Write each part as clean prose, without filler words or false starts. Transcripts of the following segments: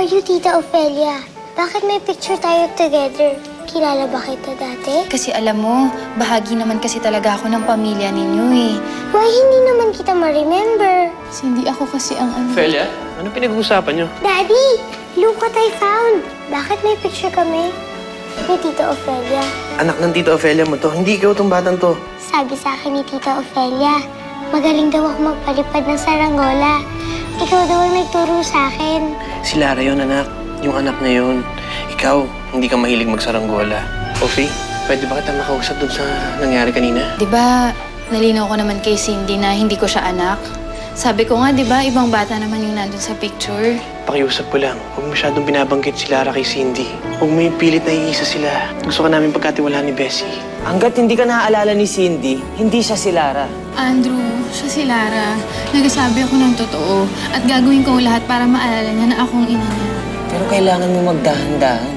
you, Tita Ofelia? Bakit may picture tayo together? Kilala ba kita dati? Kasi alam mo, bahagi naman kasi talaga ako ng pamilya ninyo eh. Why hindi naman kita ma-remember? Hindi ako kasi ang ano. Ofelia, anong pinag-uusapan niyo? Daddy! Look what I found! Bakit may picture kami? Ni Tita Ofelia. Anak ng Tita Ofelia mo to. Hindi ikaw tong batang to. Sabi sa akin ni Tita Ofelia, magaling daw ako magpalipad ng saranggola. Ikaw daw ang nagturo sa akin. Si Lara yun, anak. Yung anak niya yun. Ikaw, hindi ka mahilig magsaranggola. Ofi, pwede ba kita makausap dun sa nangyari kanina? Di ba, nalinaw ko naman kay Cindy na hindi ko siya anak? Sabi ko nga, di ba, ibang bata naman yung nandun sa picture. Pakiusap ko lang, huwag masyadong binabanggit si Lara kay Cindy. Huwag mo yung pilit na iisa sila. Gusto ka namin pagkatiwalaan ni Bessie. Hanggat hindi ka naaalala ni Cindy, hindi siya si Lara. Andrew, siya si Lara. Nagsasabi ako ng totoo at gagawin ko lahat para maalala niya na akong ina niya. Pero kailangan mo magdahan-dahan.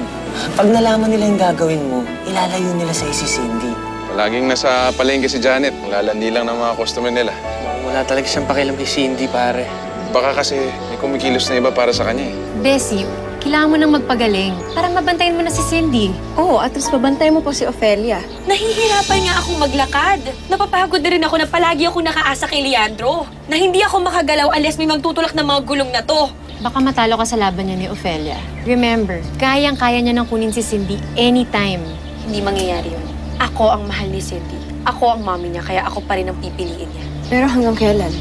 Pag nalaman nila yung gagawin mo, ilalayo nila sa si Cindy. Palaging nasa palengke si Janet. Lalandi lang ng mga customer nila. Wala talaga siyang pakialam kay Cindy, pare. Baka kasi may kumikilos na iba para sa kanya eh. Bessie, kailangan mo nang magpagaling para mabantayan mo na si Cindy. Oo, at least mabantayan mo po si Ofelia. Nahihirapan nga akong maglakad. Napapagod na rin ako na palagi ako nakaasa kay Leandro. Na hindi ako makagalaw unless may magtutulak ng mga gulong na to. Baka matalo ka sa laban niya ni Ofelia. Remember, kayang-kaya niya nang kunin si Cindy anytime. Hindi mangyayari yun. Ako ang mahal ni Cindy. Ako ang mami niya, kaya ako pa rin ang pipiliin niya. Pero hanggang kailan?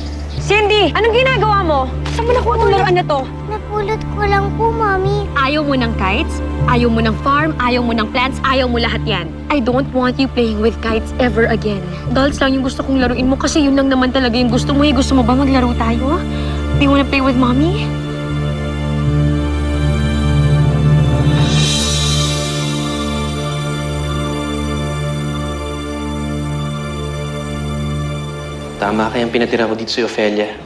Cindy! Anong ginagawa mo? Saan mo nakuha itong laruan na to? Napulot ko lang po, Mami. Ayaw mo ng kites, ayaw mo ng farm, ayaw mo ng plants, ayaw mo lahat yan. I don't want you playing with kites ever again. Dolls lang yung gusto kong laruin mo kasi yun lang naman talaga yung gusto mo. Gusto mo ba maglaro tayo? Do you wanna play with mommy? Tama kayang pinatira ko dito si Ofelia.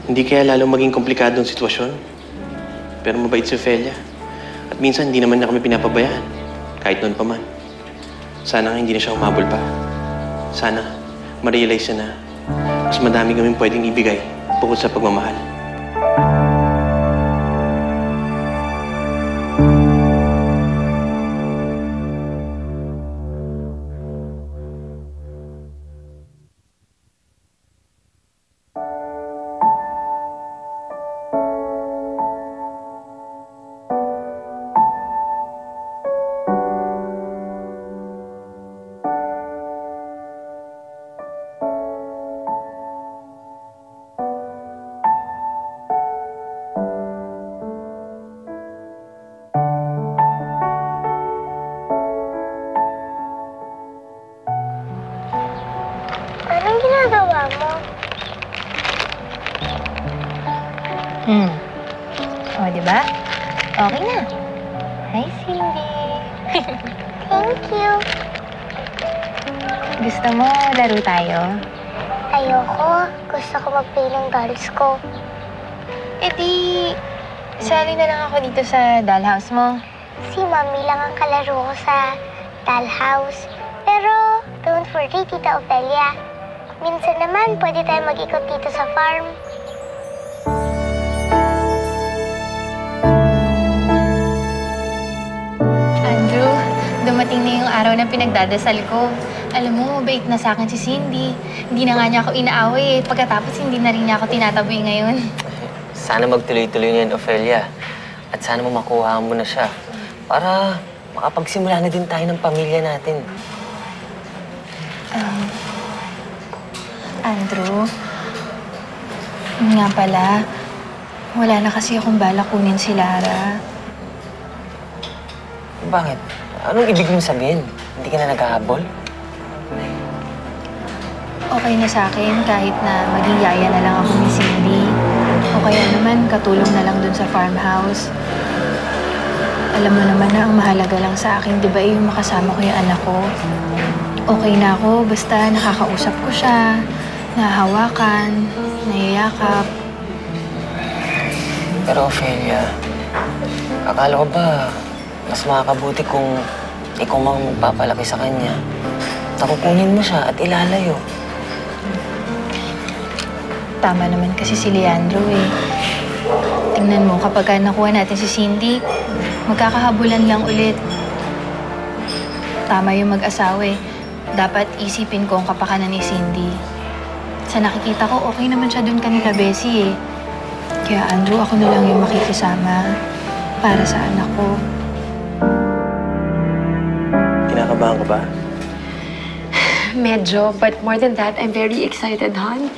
Hindi kaya lalo maging komplikado ang sitwasyon. Pero mabait si Ofelia. At minsan hindi naman niya kami pinapabayaan. Kahit noon pa man. Sana nga hindi na siya umabol pa. Sana ma-realize niya na mas madami kami pwedeng ibigay bukod sa pagmamahal. Anong ginagawa mo? O, di ba? Okay na. Hi, Cindy. Thank you. Gusto mo laro tayo? Ayoko. Gusto ko mag-play ng dolls ko. Eh di, sali na lang ako dito sa dollhouse mo. Si Mami lang ang kalaro ko sa dollhouse. Pero, don't worry, Tita Ofelia. Minsan naman, pwede tayo mag-ikot dito sa farm. Andrew, dumating na yung araw na pinagdadasal ko. Alam mo, mabait na sa akin si Cindy. Hindi na nga niya ako inaaway eh. Pagkatapos, hindi na rin niya ako tinataboy ngayon. Sana magtuloy-tuloy na yan, Ofelia. At sana mo makuha mo na siya. Para makapagsimula na din tayo ng pamilya natin. Andrew, yun nga pala, wala na kasi akong balak kunin si Lara. Bakit? Anong ibig mong sabihin? Hindi ka na naghahabol? Okay na sa akin kahit na maging yaya na lang ako ni Cindy. O kaya naman, katulong na lang dun sa farmhouse. Alam mo naman na ang mahalaga lang sa akin, di ba, yung makasama ko yung anak ko. Okay na ako, basta nakakausap ko siya, nahahawakan, nayayakap. Pero, Ofelia, akala ko ba mas makakabuti kung ikaw mang magpapalaki sa kanya? Takukunin mo siya at ilalayo. Tama naman kasi si Leandro eh. Tingnan mo, kapag nakuha natin si Cindy, magkakahabulan lang ulit. Tama yung mag-asawa eh. Dapat isipin ko ang kapakanan ni Cindy. Sa nakikita ko, okay naman siya dun kanila, Bessie eh. Kaya Andrew, ako na lang yung makikisama para sa anak ko. Kinakabahan ka ba? Medyo, but more than that, I'm very excited, hon.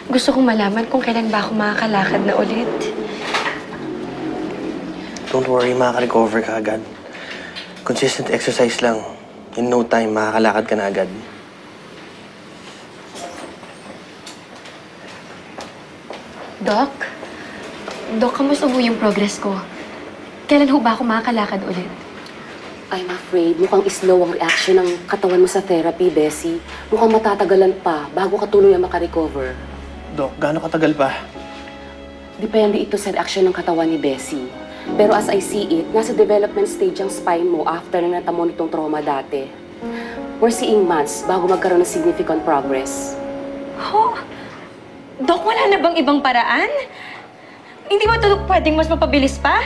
Gusto kong malaman kung kailan ba ako makakalakad na ulit. Don't worry, makaka-recover ka agad. Consistent exercise lang. In no time, makakalakad ka na agad. Doc? Doc, kamusta ho yung progress ko? Kailan ho ba ako makakalakad ulit? I'm afraid mukhang slow ang reaction ng katawan mo sa therapy, Bessie. Mukhang matatagalan pa bago ka tuluyang makarecover. Dok, gaano katagal pa? Depende ito sa reaction ng katawan ni Bessie. Pero as I see it, nasa development stage ang spine mo after na natamo nitong trauma dati. We're seeing months bago magkaroon ng significant progress. Ho? Doc, wala na bang ibang paraan? Hindi ba ito pwedeng mas mapabilis pa?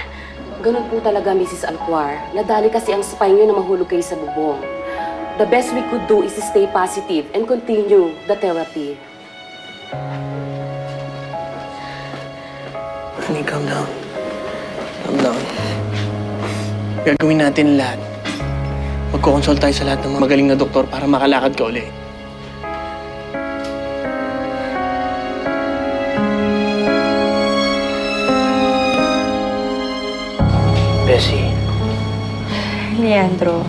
Ganun po talaga, Mrs. Alquar. Nadali kasi ang spine nyo na mahulog kayo sa bubong. The best we could do is to stay positive and continue the therapy. Honey, calm down. Calm down. Gagawin natin lahat. Magkukonsult tayo sa lahat ng mga magaling na doktor para makalakad ka ulit. Bessie. Leandro,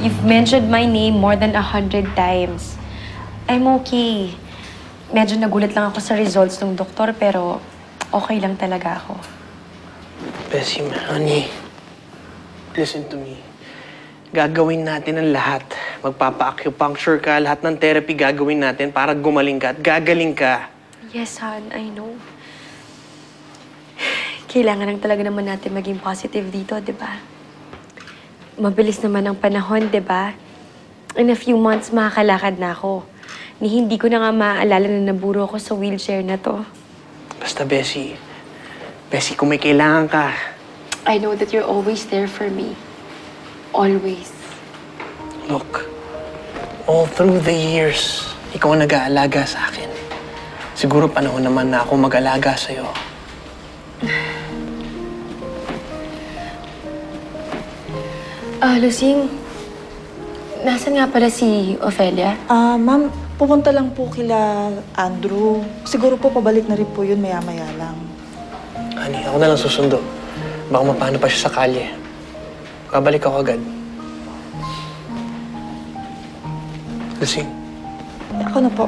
you've mentioned my name more than 100 times. I'm okay. Medyo nagulat lang ako sa results ng doktor, pero okay lang talaga ako. Bessie, honey. Listen to me. Gagawin natin ang lahat. Magpapa-acupuncture ka, lahat ng therapy gagawin natin para gumaling ka at gagaling ka. Yes, hon, I know. Kailangan lang talaga naman natin maging positive dito, di ba? Mabilis naman ang panahon, di ba? In a few months, makakalakad na ako. Ni hindi ko na nga maaalala na naburo ako sa wheelchair na to. Basta, Bessie. Bessie, kung may kailangan ka. I know that you're always there for me. Always. Look, all through the years, ikaw ang nag-aalaga sa akin. Siguro panahon naman na ako mag-alaga sa'yo. Lucing, nasan nga pala si Ophelia? Ma'am, pupunta lang po kila Andrew. Siguro po pabalik na rin po yun maya-maya lang. Honey, ako na lang susundo. Baka mapano pa siya sa kalye. Babalik ako agad. Lasing. Ako na po.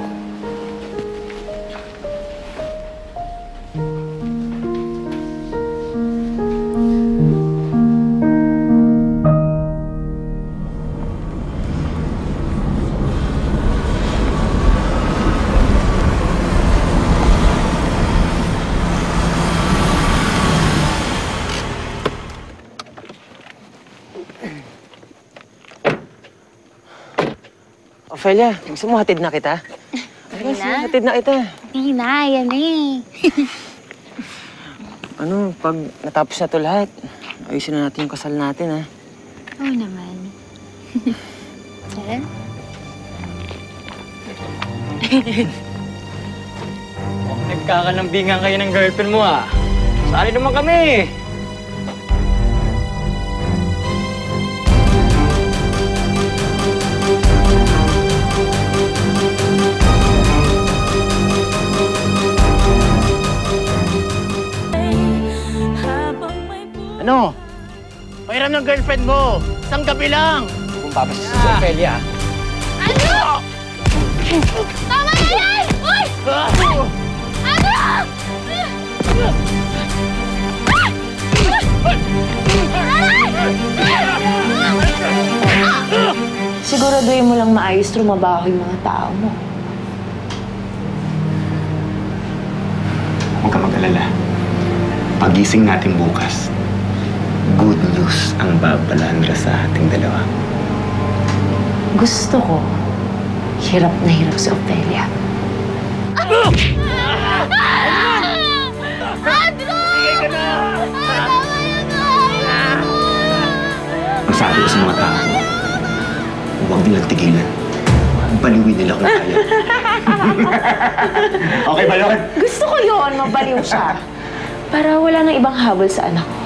Ophelia, gusto mo hatid na kita? Hindi na. Hatid na kita. Hindi na, yan eh. Ano, pag natapos na to lahat, ayusin na natin yung kasal natin, ha? Oo naman. Sir? Nagkakalambingan kayo ng girlfriend mo, ah. Sali naman kami. Ano? Pahiram ng girlfriend mo. Isang gabi lang. Kung papasis si Ophelia, ah. Ano? Tama na yan! Uy! Ano? Siguraduhin mo lang maayos trumabaho yung mga tao mo. Huwag ka mag-alala. Pagising natin bukas, good news ang babalandra sa ating dalawa. Gusto ko, hirap na hirap si Ophelia. Andrew! sabi ko sa mga tao, huwag nilang tigilan. Baliwin nila kung kaya. Okay ba yun? Gusto ko yun, mabaliw siya. Para wala nang ibang habol sa anak ko.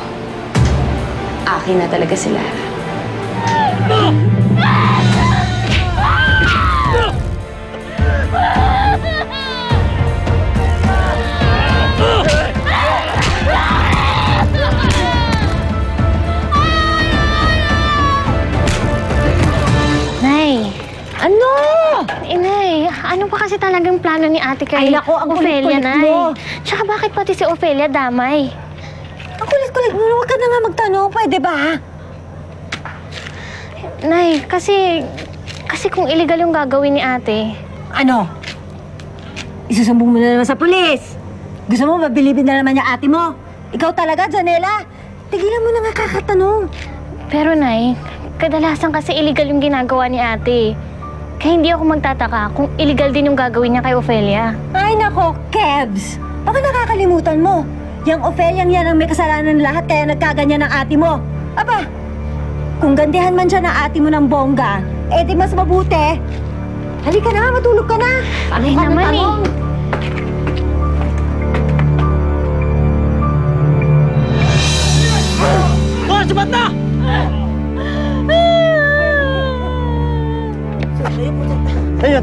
Akin na talaga si Lara. Nay! Ano? Inay, ano pa kasi talagang plano ni ate kay Ay, naku, ang Ophelia, kulit-kulit Nay? mo. Tsaka bakit pati si Ophelia damay? Ang kulit-kulit mo. Huwag ka na nga magtanong. Pwede ba? Nay, kasi kung illegal yung gagawin ni ate. Ano? Isusumbong mo na naman sa pulis. Gusto mo mabilibin na naman yung ate mo? Ikaw talaga, Janela? Tigilan mo na nga kakatanong. Pero Nay, kadalasan kasi illegal yung ginagawa ni ate. Kaya hindi ako magtataka kung illegal din yung gagawin niya kay Ophelia. Ay nako, Kebs! Baka nakakalimutan mo. Yang Opheliang yan ang may kasalanan lahat kaya nagkaganyan ng ate mo. Aba, kung gandihan man siya ng ate mo ng bongga, eh di mas mabuti. Halika na, matulog ka na. Ay naman eh. Oh, sabat na!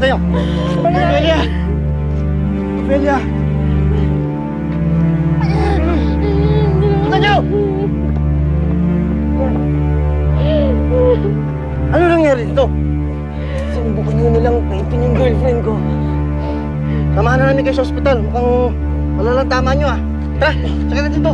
Tayo! Ophelia! Ophelia! Tayo! Ano nangyari dito? Sumbukan nyo nilang kaipin yung girlfriend ko. Samahan na namin kayo sa ospital. Mukhang wala lang tama nyo ah. Tara, sakit na dito.